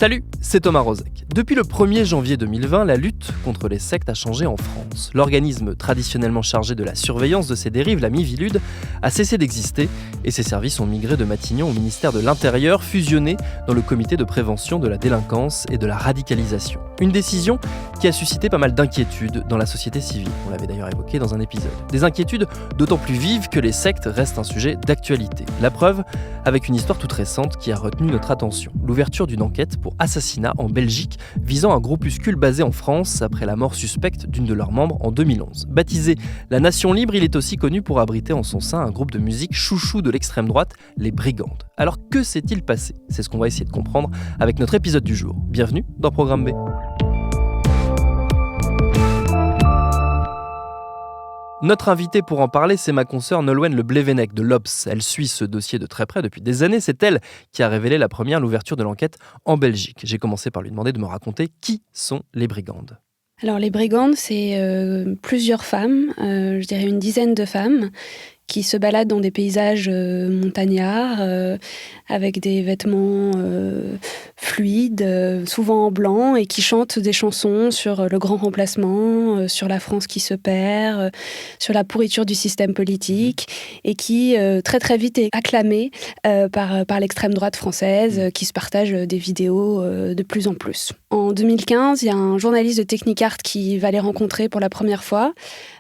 Salut, c'est Thomas Rozek. Depuis le 1er janvier 2020, la lutte contre les sectes a changé en France. L'organisme traditionnellement chargé de la surveillance de ces dérives, la Miviludes, a cessé d'exister et ses services ont migré de Matignon au ministère de l'Intérieur, fusionnés dans le comité de prévention de la délinquance et de la radicalisation. Une décision qui a suscité pas mal d'inquiétudes dans la société civile. On l'avait d'ailleurs évoqué dans un épisode. Des inquiétudes d'autant plus vives que les sectes restent un sujet d'actualité. La preuve, avec une histoire toute récente qui a retenu notre attention. L'ouverture d'une enquête pour assassinat en Belgique visant un groupuscule basé en France après la mort suspecte d'une de leurs membres en 2011. Baptisé la Nation Libre, il est aussi connu pour abriter en son sein un groupe de musique chouchou de l'extrême droite, les Brigandes. Alors que s'est-il passé ? C'est ce qu'on va essayer de comprendre avec notre épisode du jour. Bienvenue dans Programme B. Notre invitée pour en parler, c'est ma consoeur Nolwenn Le Blevenec de l'Obs. Elle suit ce dossier de très près depuis des années. C'est elle qui a révélé la première l'ouverture de l'enquête en Belgique. J'ai commencé par lui demander de me raconter qui sont les Brigandes. Alors les Brigandes, c'est plusieurs femmes, je dirais une dizaine de femmes, qui se baladent dans des paysages montagnards, avec des vêtements fluides, souvent en blanc, et qui chantent des chansons sur le grand remplacement, sur la France qui se perd, sur la pourriture du système politique, et qui très très vite est acclamée par l'extrême droite française, qui se partage des vidéos de plus en plus. En 2015, il y a un journaliste de Technicart qui va les rencontrer pour la première fois.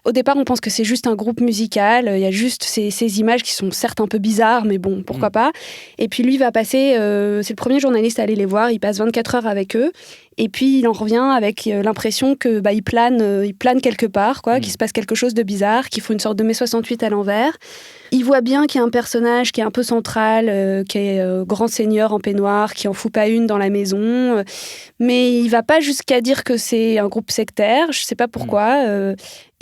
Au départ, on pense que c'est juste un groupe musical, il y a juste ces images qui sont certes un peu bizarres, mais bon, pourquoi pas. Et puis lui va passer, c'est le premier journaliste à aller les voir, il passe 24 heures avec eux, et puis il en revient avec l'impression que il plane quelque part, qu'il se passe quelque chose de bizarre, qu'il faut une sorte de mai 68 à l'envers. Il voit bien qu'il y a un personnage qui est un peu central, qui est grand seigneur en peignoir, qui en fout pas une dans la maison, mais il va pas jusqu'à dire que c'est un groupe sectaire, je sais pas pourquoi.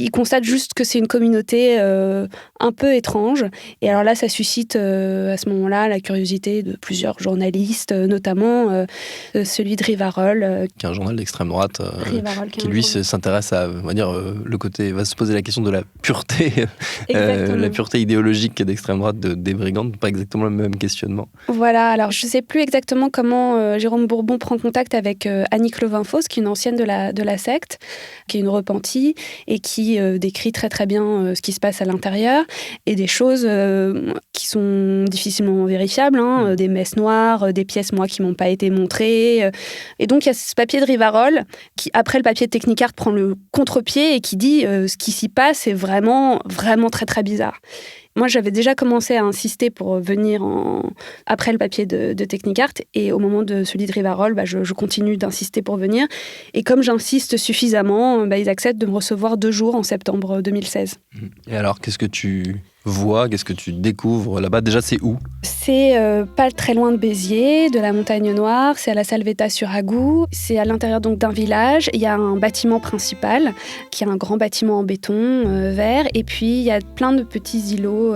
Il constate juste que c'est une communauté un peu étrange. Et alors là, ça suscite à ce moment-là la curiosité de plusieurs journalistes, notamment celui de Rivarol. Qui est un journal d'extrême droite qui lui s'intéresse à, on va dire, le côté, va se poser la question de la pureté, la pureté idéologique d'extrême droite des Brigandes, pas exactement le même questionnement. Voilà, alors je sais plus exactement comment Jérôme Bourbon prend contact avec Annie Clovinfos, qui est une ancienne de la secte, qui est une repentie, et qui décrit très très bien ce qui se passe à l'intérieur, et des choses qui sont difficilement vérifiables, des messes noires, des pièces qui m'ont pas été montrées. Et donc il y a ce papier de Rivarol qui, après le papier de Technicart, prend le contre-pied et qui dit ce qui s'y passe est vraiment, vraiment très très bizarre. Moi, j'avais déjà commencé à insister pour venir après le papier de Technicart, et au moment de celui de Rivarol, je continue d'insister pour venir. Et comme j'insiste suffisamment, ils acceptent de me recevoir 2 jours en septembre 2016. Et alors, qu'est-ce que tu vois, qu'est-ce que tu découvres là-bas ? Déjà, c'est où ? C'est pas très loin de Béziers, de la Montagne Noire, c'est à la Salvetat-sur-Agou, c'est à l'intérieur donc d'un village. Il y a un bâtiment principal, qui est un grand bâtiment en béton vert, et puis il y a plein de petits îlots.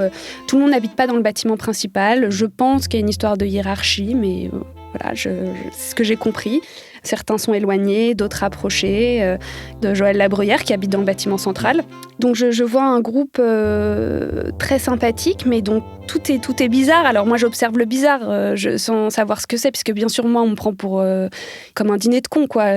Tout le monde n'habite pas dans le bâtiment principal. Je pense qu'il y a une histoire de hiérarchie, mais voilà, c'est ce que j'ai compris. Certains sont éloignés, d'autres approchés, de Joël Labruyère qui habite dans le bâtiment central. Donc je vois un groupe très sympathique, mais donc tout est bizarre. Alors moi j'observe le bizarre sans savoir ce que c'est, puisque bien sûr moi on me prend pour comme un dîner de cons, quoi.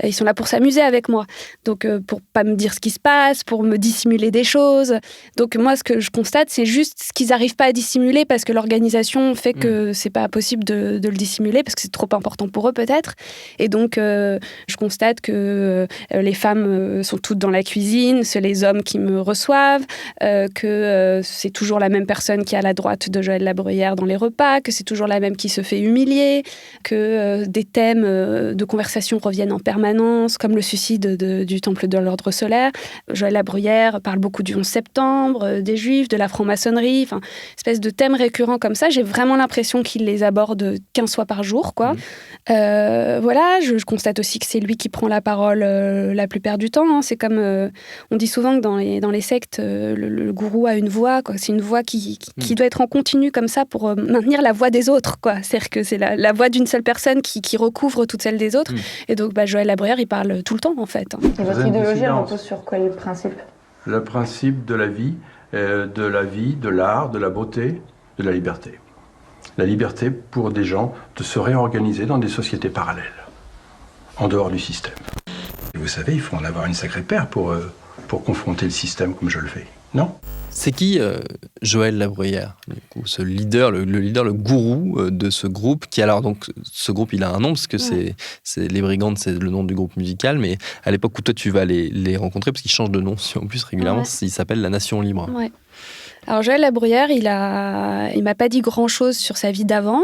Ils sont là pour s'amuser avec moi, donc pour pas me dire ce qui se passe, pour me dissimuler des choses. Donc moi ce que je constate, c'est juste ce qu'ils n'arrivent pas à dissimuler, parce que l'organisation fait que c'est pas possible de le dissimuler, parce que c'est trop important pour eux peut-être. Et donc, je constate que les femmes sont toutes dans la cuisine, c'est les hommes qui me reçoivent, que c'est toujours la même personne qui est à la droite de Joël Labruyère dans les repas, que c'est toujours la même qui se fait humilier, que des thèmes de conversation reviennent en permanence, comme le suicide du temple de l'ordre solaire. Joël Labruyère parle beaucoup du 11 septembre, des Juifs, de la franc-maçonnerie, enfin, espèce de thèmes récurrents comme ça. J'ai vraiment l'impression qu'il les aborde 15 fois par jour, quoi. Voilà. Je constate aussi que c'est lui qui prend la parole la plupart du temps. C'est comme, on dit souvent que dans les sectes, le gourou a une voix, quoi. C'est une voix qui doit être en continu comme ça pour maintenir la voix des autres, quoi. C'est-à-dire que c'est la voix d'une seule personne qui recouvre toutes celles des autres. Et donc Joël Labruyère, il parle tout le temps, en fait. Et votre idéologie, elle repose sur quel principe ? Le principe de la vie, de l'art, de la beauté, de la liberté. la liberté pour des gens de se réorganiser dans des sociétés parallèles, en dehors du système. Et vous savez, il faut en avoir une sacrée paire pour confronter le système comme je le fais, non ? C'est qui Joël Labruyère, du coup, ce leader, le leader, le gourou de ce groupe qui, alors, donc, ce groupe, il a un nom, parce que c'est Les Brigandes, c'est le nom du groupe musical, mais à l'époque où toi, tu vas les rencontrer, parce qu'ils changent de nom, en plus, régulièrement, il s'appelle La Nation Libre. Ouais. Alors Joël Labruyère, il m'a pas dit grand-chose sur sa vie d'avant.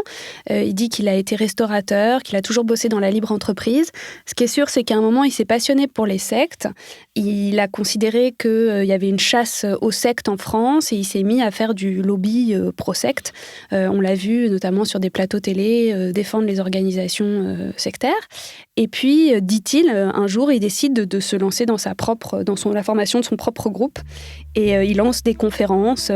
Il dit qu'il a été restaurateur, qu'il a toujours bossé dans la libre entreprise. Ce qui est sûr, c'est qu'à un moment, il s'est passionné pour les sectes. Il a considéré qu'il y avait une chasse aux sectes en France et il s'est mis à faire du lobby pro-secte. On l'a vu notamment sur des plateaux télé défendre les organisations sectaires. Et puis, dit-il, un jour, il décide de se lancer dans la formation de son propre groupe. Et il lance des conférences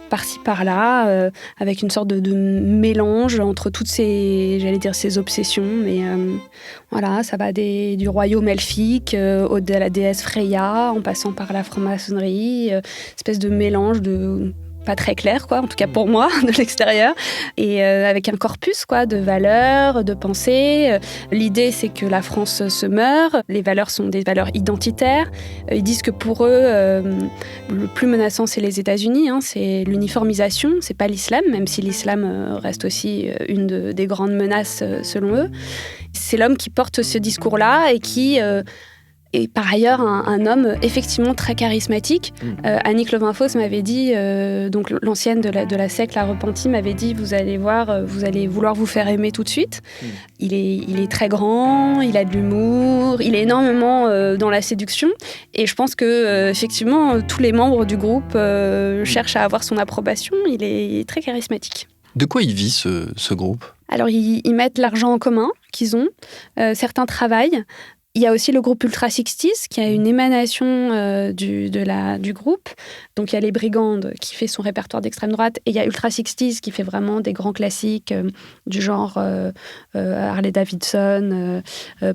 par-ci, par-là, avec une sorte de mélange entre toutes ces obsessions. Mais voilà, ça va du royaume elfique de la déesse Freya, en passant par la franc-maçonnerie, espèce de mélange pas très clair, quoi, en tout cas pour moi, de l'extérieur, et avec un corpus, quoi, de valeurs, de pensées. L'idée, c'est que la France se meurt, les valeurs sont des valeurs identitaires. Ils disent que pour eux, le plus menaçant, c'est les États-Unis, c'est l'uniformisation, c'est pas l'islam, même si l'islam reste aussi une des grandes menaces selon eux. C'est l'homme qui porte ce discours-là et qui... Et par ailleurs, un homme effectivement très charismatique. Annick Levainfos m'avait dit, donc l'ancienne de la secte La Repentie, m'avait dit, vous allez voir, vous allez vouloir vous faire aimer tout de suite. Il est très grand, il a de l'humour, il est énormément dans la séduction. Et je pense que effectivement, tous les membres du groupe cherchent à avoir son approbation. Il est très charismatique. De quoi il vit ce groupe ? Alors, ils mettent l'argent en commun qu'ils ont. Certains travaillent. Il y a aussi le groupe Ultra Sixties qui a une émanation du groupe. Donc il y a Les Brigandes qui fait son répertoire d'extrême droite et il y a Ultra Sixties qui fait vraiment des grands classiques du genre Harley Davidson,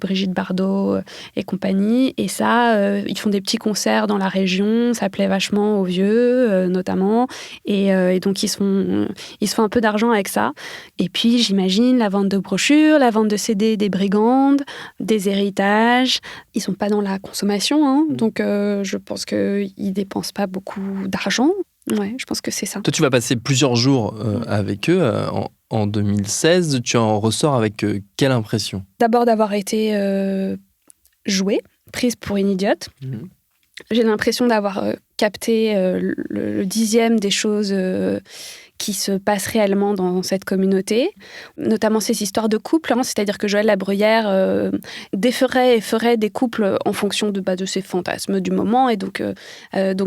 Brigitte Bardot et compagnie. Et ça, ils font des petits concerts dans la région, ça plaît vachement aux vieux notamment. Et donc ils se font un peu d'argent avec ça. Et puis j'imagine la vente de brochures, la vente de CD des Brigandes, des héritages. Ils sont pas dans la consommation, donc je pense qu'ils dépensent pas beaucoup d'argent. Ouais, je pense que c'est ça. Toi, tu vas passer plusieurs jours avec eux en 2016. Tu en ressors avec quelle impression ? D'abord d'avoir été jouée, prise pour une idiote. J'ai l'impression d'avoir capté le 10e des choses qui se passent réellement dans cette communauté, notamment ces histoires de couple, c'est-à-dire que Joël Labruyère déferait et ferait des couples en fonction de ses fantasmes du moment, et donc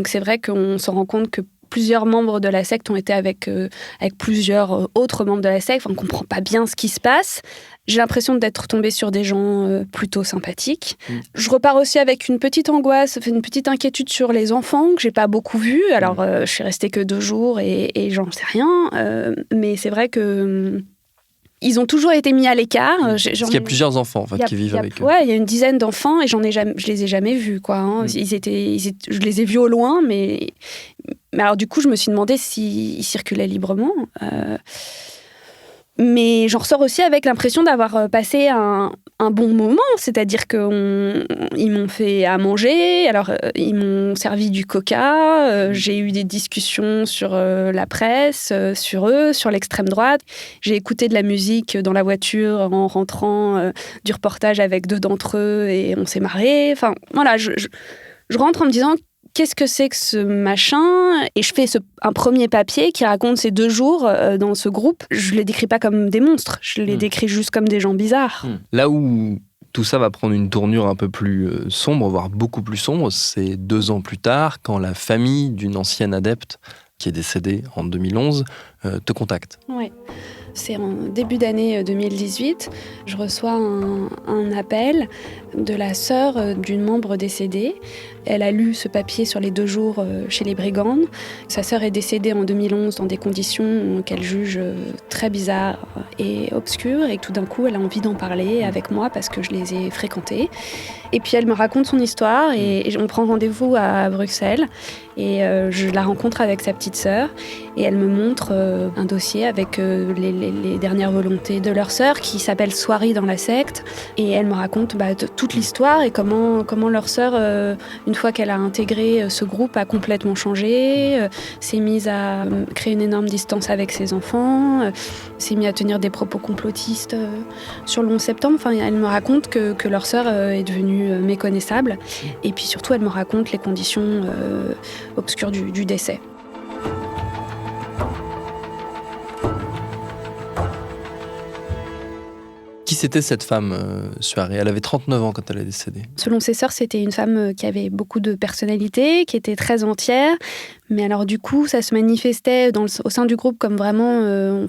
c'est vrai qu'on se rend compte que plusieurs membres de la secte ont été avec plusieurs autres membres de la secte. On ne comprend pas bien ce qui se passe. J'ai l'impression d'être tombée sur des gens plutôt sympathiques. Je repars aussi avec une petite angoisse, une petite inquiétude sur les enfants que je n'ai pas beaucoup vus. Alors, je suis restée que 2 jours et j'en sais rien. Mais c'est vrai que... Ils ont toujours été mis à l'écart. Parce qu'il y a plusieurs enfants en fait, qui vivent avec eux. Ouais, il y a une dizaine d'enfants et je les ai jamais vus, quoi. Je les ai vus au loin, mais alors du coup, je me suis demandé s'ils circulaient librement. Mais j'en ressors aussi avec l'impression d'avoir passé un bon moment, c'est-à-dire qu'ils m'ont fait à manger, alors ils m'ont servi du coca, j'ai eu des discussions sur la presse, sur eux, sur l'extrême droite. J'ai écouté de la musique dans la voiture en rentrant du reportage avec 2 d'entre eux et on s'est marré. Enfin, voilà, je rentre en me disant... Qu'est-ce que c'est que ce machin ? Et je fais un premier papier qui raconte ces 2 jours dans ce groupe. Je les décris pas comme des monstres, je les décris juste comme des gens bizarres. Là où tout ça va prendre une tournure un peu plus sombre, voire beaucoup plus sombre, c'est 2 ans plus tard, quand la famille d'une ancienne adepte qui est décédée en 2011 te contacte. Oui. C'est en début d'année 2018, je reçois un appel de la sœur d'une membre décédée Elle a lu ce papier sur les 2 jours chez les brigands. Sa sœur est décédée en 2011 dans des conditions qu'elle juge très bizarres et obscures. Et tout d'un coup, elle a envie d'en parler avec moi parce que je les ai fréquentées. Et puis elle me raconte son histoire et on prend rendez-vous à Bruxelles. Et je la rencontre avec sa petite sœur et elle me montre un dossier avec les dernières volontés de leur sœur qui s'appelle Soirée dans la secte. Et elle me raconte toute l'histoire et comment leur sœur, une fois qu'elle a intégré ce groupe, a complètement changé, s'est mise à créer une énorme distance avec ses enfants, s'est mise à tenir des propos complotistes sur le 11 septembre. Enfin, elle me raconte que leur sœur est devenue méconnaissable. Et puis surtout, elle me raconte les conditions obscures du décès. Qui c'était cette femme, Soirée ? Elle avait 39 ans quand elle est décédée. Selon ses sœurs, c'était une femme qui avait beaucoup de personnalité, qui était très entière. Mais alors du coup, ça se manifestait au sein du groupe comme vraiment...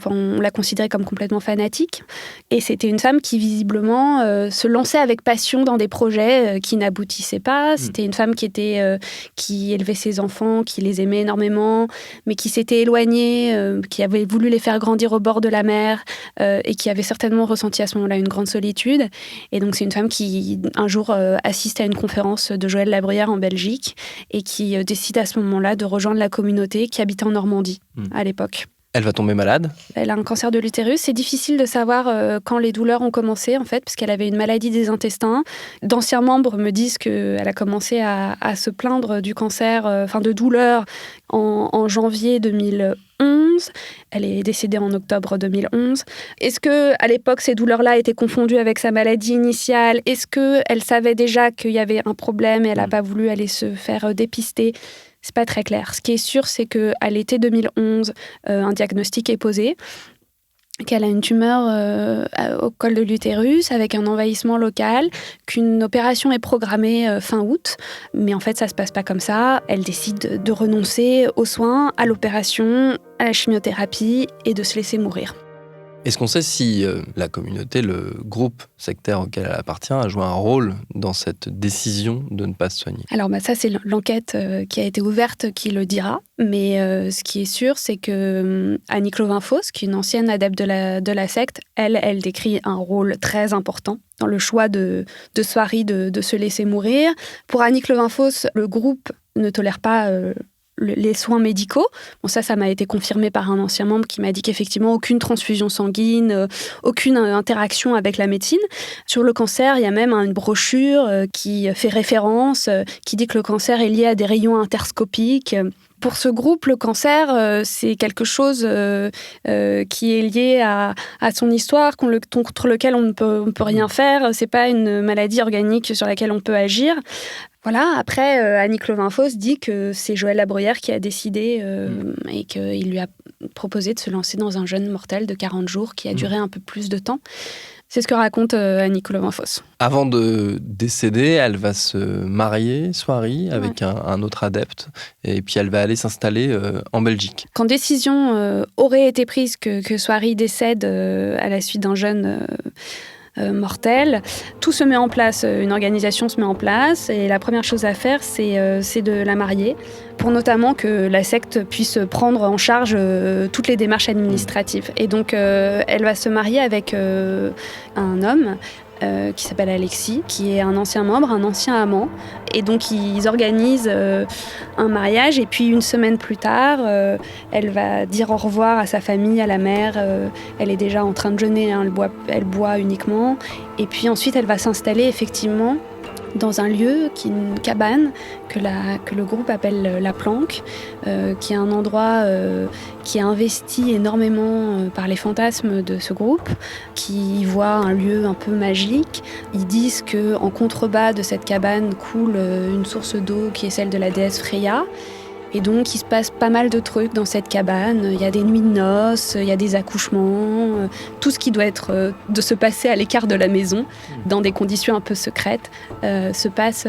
on la considérait comme complètement fanatique. Et c'était une femme qui visiblement se lançait avec passion dans des projets qui n'aboutissaient pas. C'était une femme qui élevait ses enfants, qui les aimait énormément, mais qui s'était éloignée, qui avait voulu les faire grandir au bord de la mer et qui avait certainement ressenti à ce moment-là une grande solitude. Et donc c'est une femme qui, un jour, assiste à une conférence de Joël Labruyère en Belgique et qui décide à ce moment-là de rejoindre la communauté qui habitait en Normandie à l'époque. Elle va tomber malade. Elle a un cancer de l'utérus. C'est difficile de savoir quand les douleurs ont commencé, en fait, parce qu'elle avait une maladie des intestins. D'anciens membres me disent qu'elle a commencé à se plaindre du cancer, de douleurs, en janvier 2011. Elle est décédée en octobre 2011. Est-ce qu'à l'époque, ces douleurs-là étaient confondues avec sa maladie initiale ? Est-ce qu'elle savait déjà qu'il y avait un problème et elle n'a pas voulu aller se faire dépister ? C'est pas très clair. Ce qui est sûr, c'est qu'à l'été 2011, un diagnostic est posé, qu'elle a une tumeur au col de l'utérus avec un envahissement local, qu'une opération est programmée fin août. Mais en fait, ça se passe pas comme ça. Elle décide de renoncer aux soins, à l'opération, à la chimiothérapie et de se laisser mourir. Est-ce qu'on sait si la communauté, le groupe sectaire auquel elle appartient, a joué un rôle dans cette décision de ne pas se soigner ? Alors ça, c'est l'enquête qui a été ouverte qui le dira. Mais ce qui est sûr, c'est que Annie Clovinfos, qui est une ancienne adepte de la secte, elle décrit un rôle très important dans le choix de Soirée de se laisser mourir. Pour Annie Clovinfos, le groupe ne tolère pas les soins médicaux. Bon, ça m'a été confirmé par un ancien membre qui m'a dit qu'effectivement, aucune transfusion sanguine, aucune interaction avec la médecine. Sur le cancer, il y a même une brochure qui fait référence, qui dit que le cancer est lié à des rayons interscopiques. Pour ce groupe, le cancer, c'est quelque chose qui est lié à son histoire, contre lequel on ne peut rien faire. C'est pas une maladie organique sur laquelle on peut agir. Voilà. Après, Annie Clovinfos dit que c'est Joël Labruyère qui a décidé et qu'il lui a proposé de se lancer dans un jeûne mortel de 40 jours qui a duré un peu plus de temps. C'est ce que raconte Annie Clovinfos. Avant de décéder, elle va se marier, Soirée, avec un autre adepte. Et puis elle va aller s'installer en Belgique. Quand décision aurait été prise que Soirée décède à la suite d'un jeûne mortel, tout se met en place, une organisation se met en place. Et la première chose à faire, c'est de la marier, pour notamment que la secte puisse prendre en charge toutes les démarches administratives. Et donc, elle va se marier avec un homme qui s'appelle Alexis, qui est un ancien membre, un ancien amant. Et donc, ils organisent un mariage. Et puis, une semaine plus tard, elle va dire au revoir à sa famille, à la mère. Elle est déjà en train de jeûner, hein, elle boit uniquement. Et puis ensuite, elle va s'installer effectivement dans un lieu, qui est une cabane, que le groupe appelle La Planque, qui est un endroit qui est investi énormément par les fantasmes de ce groupe, qui voit un lieu un peu magique. Ils disent qu'en contrebas de cette cabane coule une source d'eau qui est celle de la déesse Freya. Et donc, il se passe pas mal de trucs dans cette cabane. Il y a des nuits de noces, il y a des accouchements, tout ce qui doit être de se passer à l'écart de la maison, dans des conditions un peu secrètes, se passe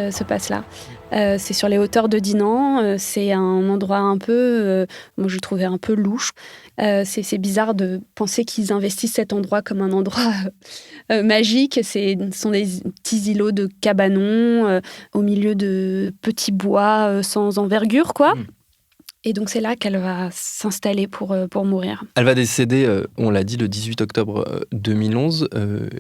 là. C'est sur les hauteurs de Dinan. C'est un endroit un peu, moi je trouvais un peu louche. C'est bizarre de penser qu'ils investissent cet endroit comme un endroit magique. Ce sont des petits îlots de cabanons au milieu de petits bois sans envergure, quoi. Et donc, c'est là qu'elle va s'installer pour mourir. Elle va décéder, on l'a dit, le 18 octobre 2011.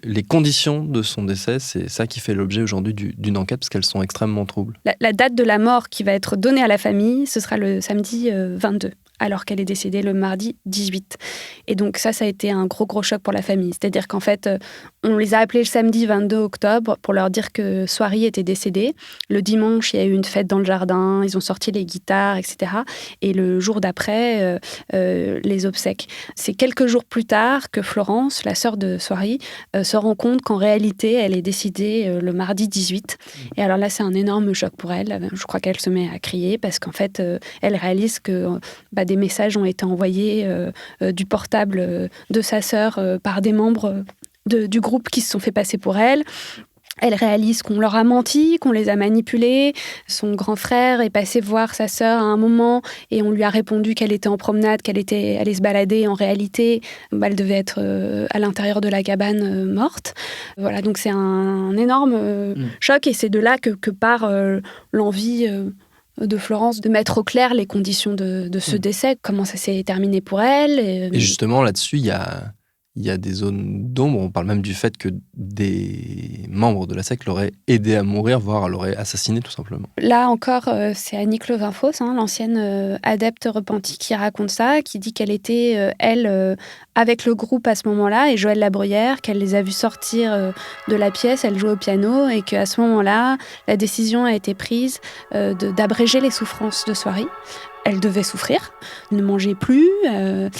Les conditions de son décès, c'est ça qui fait l'objet aujourd'hui d'une enquête, parce qu'elles sont extrêmement troubles. La date de la mort qui va être donnée à la famille, ce sera le samedi 22, alors qu'elle est décédée le mardi 18. Et donc ça a été un gros choc pour la famille. C'est-à-dire qu'en fait, on les a appelés le samedi 22 octobre pour leur dire que Soiry était décédée. Le dimanche, il y a eu une fête dans le jardin, ils ont sorti les guitares, etc. Et le jour d'après, les obsèques. C'est quelques jours plus tard que Florence, la sœur de Soiry, se rend compte qu'en réalité, elle est décédée le mardi 18. Et alors là, c'est un énorme choc pour elle. Je crois qu'elle se met à crier parce qu'en fait, elle réalise que des messages ont été envoyés du portable de sa sœur par des membres du groupe qui se sont fait passer pour elle. Elle réalise qu'on leur a menti, qu'on les a manipulés. Son grand frère est passé voir sa sœur à un moment et on lui a répondu qu'elle était en promenade, qu'elle était allée se balader. En réalité, elle devait être à l'intérieur de la cabane morte. Voilà, donc c'est un énorme choc et c'est de là que part l'envie de Florence de mettre au clair les conditions de ce décès, comment ça s'est terminé pour elle. Et justement, là-dessus, il y a des zones d'ombre. On parle même du fait que des membres de la secte l'auraient aidé à mourir, voire l'auraient assassiné tout simplement. Là encore, c'est Annick Levainfos, l'ancienne adepte repentie, qui raconte ça, qui dit qu'elle était, avec le groupe à ce moment-là, et Joël Labruyère, qu'elle les a vus sortir de la pièce, elle jouait au piano, et qu'à ce moment-là, la décision a été prise d'abréger les souffrances de Soiry. Elle devait souffrir, ne mangeait plus, elle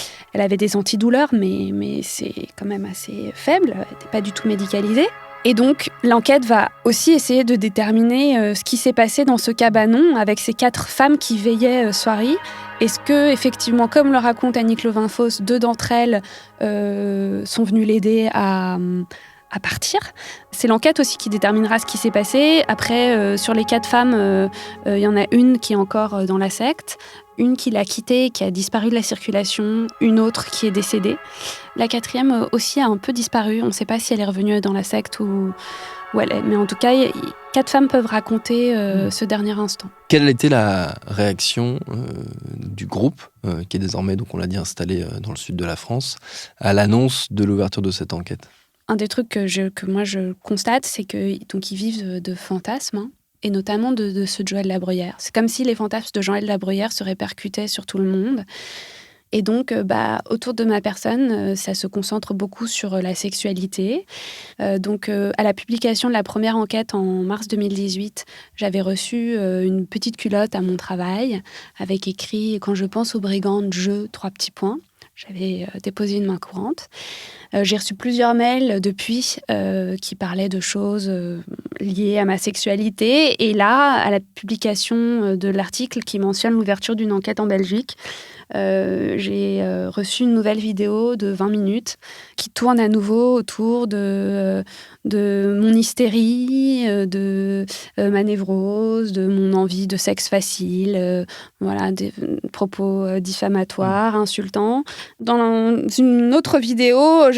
avait des antidouleurs, mais c'est quand même assez faible, elle n'était pas du tout médicalisée. Et donc, l'enquête va aussi essayer de déterminer ce qui s'est passé dans ce cabanon avec ces 4 femmes qui veillaient Soiry. Est-ce que, effectivement, comme le raconte Annick Levainfos, 2 d'entre elles sont venues l'aider à partir. C'est l'enquête aussi qui déterminera ce qui s'est passé. Après, sur les 4 femmes, il y en a une qui est encore dans la secte, une qui l'a quittée, qui a disparu de la circulation, une autre qui est décédée. La 4e aussi a un peu disparu. On ne sait pas si elle est revenue dans la secte ou elle est. Mais en tout cas, 4 femmes peuvent raconter ce dernier instant. Quelle était la réaction du groupe, qui est désormais, donc on l'a dit, installé dans le sud de la France, à l'annonce de l'ouverture de cette enquête ? Un des trucs que moi je constate, c'est qu'ils vivent de fantasmes, et notamment de ceux de Joël Labruyère. C'est comme si les fantasmes de Joël Labruyère se répercutaient sur tout le monde. Et donc, autour de ma personne, ça se concentre beaucoup sur la sexualité. Donc, à la publication de la première enquête en mars 2018, j'avais reçu une petite culotte à mon travail, avec écrit « Quand je pense aux brigandes, je... » 3 petits points. J'avais déposé une main courante. J'ai reçu plusieurs mails depuis qui parlaient de choses liées à ma sexualité. Et là, à la publication de l'article qui mentionne l'ouverture d'une enquête en Belgique, j'ai reçu une nouvelle vidéo de 20 minutes qui tourne à nouveau autour de mon hystérie, de ma névrose, de mon envie de sexe facile, voilà, des propos diffamatoires, insultants. Dans une autre vidéo,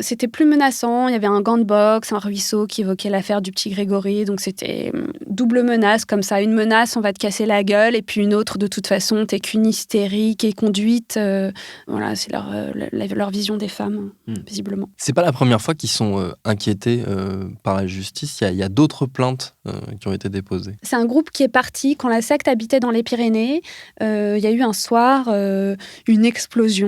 c'était plus menaçant. Il y avait un gant de boxe, un ruisseau qui évoquait l'affaire du petit Grégory. Donc c'était double menace comme ça. Une menace, on va te casser la gueule. Et puis une autre, de toute façon, t'es qu'une hystérie qui est conduite. Voilà, c'est leur vision des femmes, visiblement. C'est pas la première fois qu'ils sont inquiétés par la justice. Il y a d'autres plaintes qui ont été déposées. C'est un groupe qui est parti quand la secte habitait dans les Pyrénées. Il y a eu un soir une explosion,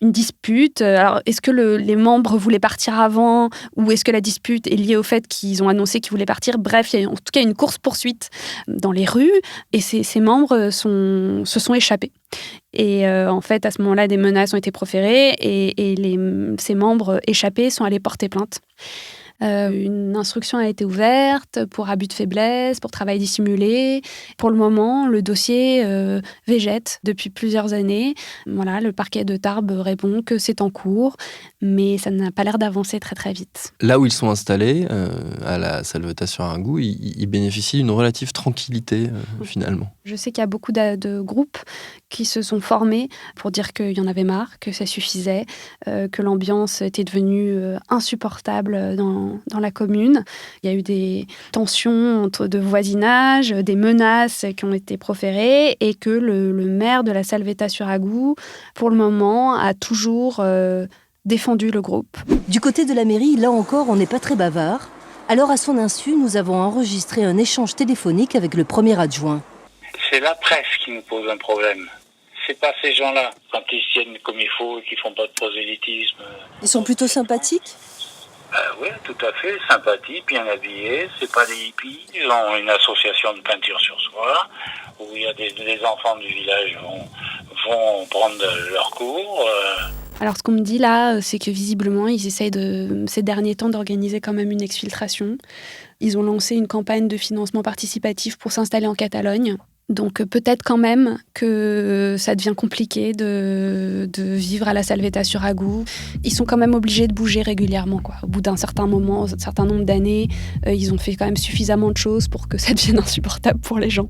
une dispute. Alors, est-ce que les membres voulaient partir avant ou est-ce que la dispute est liée au fait qu'ils ont annoncé qu'ils voulaient partir? Bref, il y a en tout cas une course-poursuite dans les rues et ces membres se sont échappés. Et en fait, à ce moment-là, des menaces ont été proférées et ces membres échappés sont allés porter plainte. Une instruction a été ouverte pour abus de faiblesse, pour travail dissimulé. Pour le moment, le dossier végète depuis plusieurs années. Voilà, le parquet de Tarbes répond que c'est en cours, mais ça n'a pas l'air d'avancer très très vite. Là où ils sont installés, à la Salvetat-sur-Argout, ils bénéficient d'une relative tranquillité finalement. Je sais qu'il y a beaucoup de groupes qui se sont formés pour dire qu'il y en avait marre, que ça suffisait, que l'ambiance était devenue insupportable dans la commune. Il y a eu des tensions de voisinage, des menaces qui ont été proférées et que le maire de la Salvetat-sur-Argout, pour le moment, a toujours défendu le groupe. Du côté de la mairie, là encore, on n'est pas très bavard. Alors, à son insu, nous avons enregistré un échange téléphonique avec le premier adjoint. C'est la presse qui nous pose un problème. C'est pas ces gens-là, quand ils tiennent comme il faut et qui font pas de prosélytisme. Ils sont plutôt sympathiques ? Oui, tout à fait, sympathiques, bien habillés. C'est pas des hippies. Ils ont une association de peinture sur soi, où il y a des enfants du village vont prendre leurs cours. Alors, ce qu'on me dit là, c'est que visiblement, ils essayent ces derniers temps d'organiser quand même une exfiltration. Ils ont lancé une campagne de financement participatif pour s'installer en Catalogne. Donc peut-être quand même que ça devient compliqué de vivre à la Salvetat-sur-Argout. Ils sont quand même obligés de bouger régulièrement, quoi. Au bout d'un certain moment, un certain nombre d'années, ils ont fait quand même suffisamment de choses pour que ça devienne insupportable pour les gens.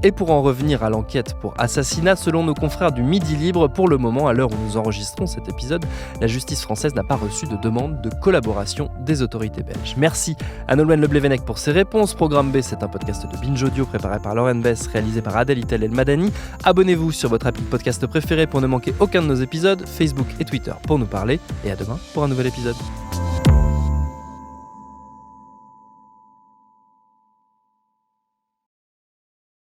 Et pour en revenir à l'enquête pour assassinat, selon nos confrères du Midi Libre, pour le moment, à l'heure où nous enregistrons cet épisode, la justice française n'a pas reçu de demande de collaboration des autorités belges. Merci à Nolwenn Leblevenec pour ses réponses. Programme B, c'est un podcast de Binge Audio préparé par Lauren Bess, réalisé par Adèle Itel El Madani. Abonnez-vous sur votre appli de podcast préféré pour ne manquer aucun de nos épisodes, Facebook et Twitter pour nous parler, et à demain pour un nouvel épisode.